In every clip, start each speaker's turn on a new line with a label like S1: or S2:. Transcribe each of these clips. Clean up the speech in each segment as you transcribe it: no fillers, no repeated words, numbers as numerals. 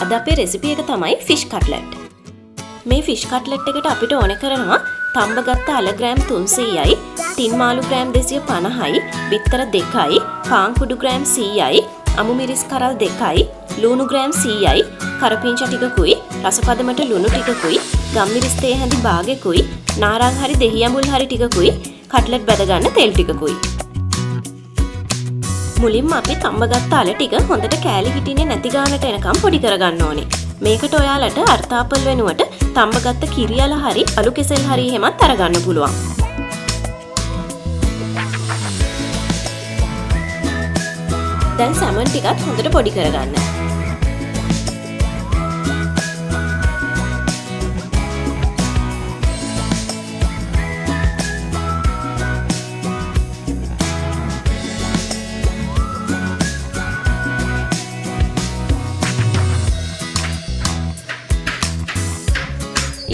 S1: අද අපේ රෙසිපි එක තමයි ෆිෂ් කට්ලට්. මේ ෆිෂ් කට්ලට් එකට අපිට ඕන කරනවා තම්බගත්ත අල ග්‍රෑම් 300යි, තින් මාළු ග්‍රෑම් 250යි, බිත්තර 2යි, පාන් කුඩු ග්‍රෑම් 100යි, අමු මිරිස් කරල් 2යි, ලුණු ග්‍රෑම් 100යි, කරපිංචා ටිකකුයි, රසපදමට ලුණු ටිකකුයි, ගම්මිරිස් තේ හැඳි භාගෙකුයි, නාරං හරි දෙහි ඇඹුල් හරි ටිකකුයි, කට්ලට් බැද ගන්න තෙල් ටිකකුයි. මුලින්ම අපි තම්බගත්ත අල ටික හොඳට කෑලි හිටින්නේ නැති ගානට එනකම් පොඩි කරගන්න ඕනේ. මේකට ඔයාලට අර්තාපල් වෙනුවට තම්බගත්ත කිරි අල හරි අලු කෙසෙල් හරි එහෙමත් අරගන්න පුළුවන්. දැන් සැමන් ටිකත් හොඳට පොඩි කරගන්න.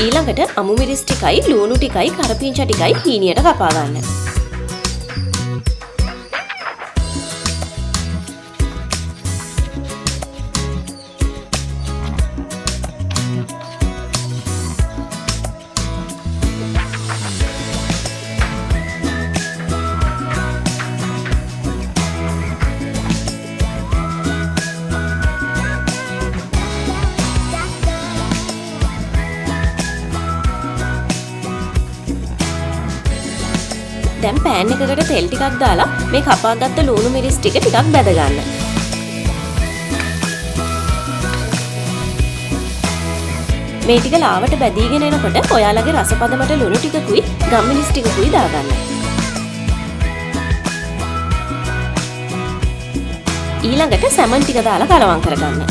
S1: ඊළඟට අමු මිරිස් ටිකයි ලුණු ටිකයි කරපිංචා ටිකයි හීනියට කපා ගන්න. දැන් පෑන් එකකට තෙල් ටිකක් දාලා මේ කපාගත්ත ලුණු මිරිස් ටික ටිකක් බැද ගන්න. මේ ටික ලාවට බැදීගෙන එනකොට ඔයාලගේ රසපදමට ලුණු ටිකකුයි ගම්මිරිස් ටිකකුයි දාගන්න. ඊළඟට සැමන් ටික දාලා කලවම් කරගන්න.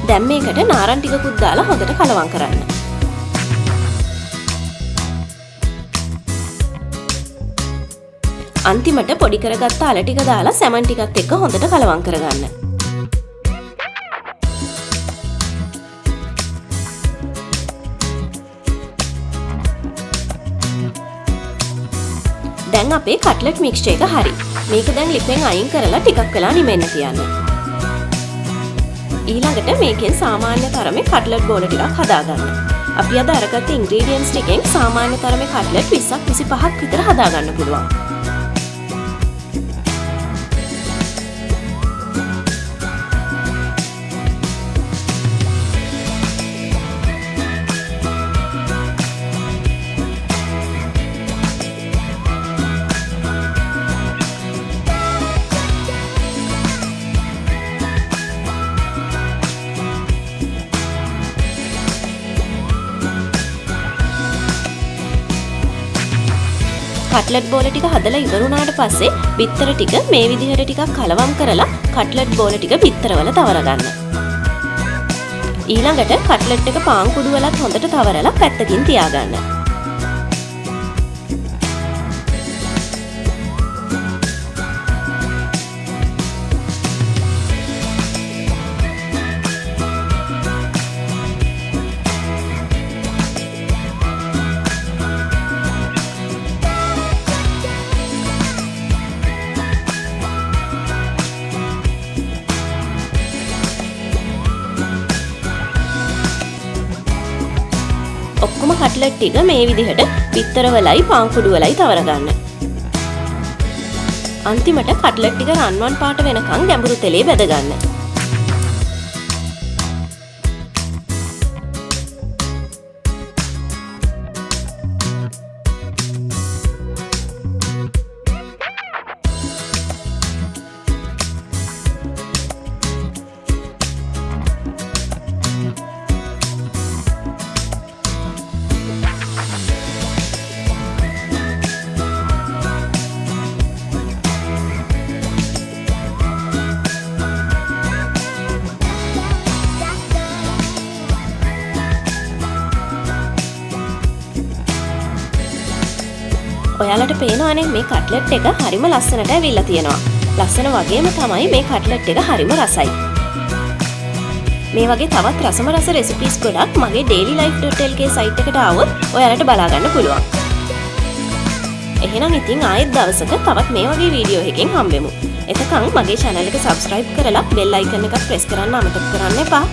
S1: දැන් මේකට නාරන් ටිකකුත් දාලා හොඳට කලවම් කරන්න. අන්තිමට පොඩි කරගත්ත අල ටික දාලා සැමන් ටිකත් එක්ක හොඳට කලවම් කරගන්න. දැන් අපේ කට්ලට් මික්ස්චර් එක හරි. මේක දැන් ලිපෙන් අයින් කරලා ටිකක් වෙලා නිමෙන්න තියන්න. ඊළඟට මේකෙන් සාමාන්‍ය තරමේ කට්ලට් බෝල ටිකක් හදාගන්න. අපි අද අරගත්ත ඉන්ග්‍රීඩියන්ට්ස් ටිකෙන් සාමාන්‍ය තරමේ කට්ලට් 20ක් 25ක් විතර හදාගන්න පුළුවන්. කට්ලට් බෝල ටික හදලා ඉවරුණාට පස්සේ බිත්තර ටික මේ විදිහට ටිකක් කලවම් කරලා කට්ලට් බෝල ටික බිත්තරවල තවරගන්න. ඊළඟට කට්ලට් එක පාන් කුඩු වලත් හොඳට තවරලා පැත්තකින් තියාගන්න. ඔක්කොම කට්ලට් ටික මේ විදිහට බිත්තර වලයි පාන් කුඩු වලයි තවරගන්න. අන්තිමට කට්ලට් ටික රන්වන් පාට වෙනකන් ගැඹුරු තෙලේ බැද ගන්න. ඔයාලට පේනවනේ මේ කට්ලට් එක හරිම ලස්සනට ඇවිල්ලා තියෙනවා. ලස්සන වගේම තමයි මේ කට්ලට් එක හරිම රසයි. මේ වගේ තවත් රසම රස රෙසිපීස් ගොඩක් මගේ dailylife.lk සයිට් එකට ආවොත් ඔයාලට බලා ගන්න පුළුවන්. එහෙනම් ඉතින් ආයෙත් දවසක තවත් මේ වගේ වීඩියෝ එකකින් හම්බෙමු. එතකන් මගේ channel එක subscribe කරලා bell icon එක press කරන්න අමතක කරන්න එපා.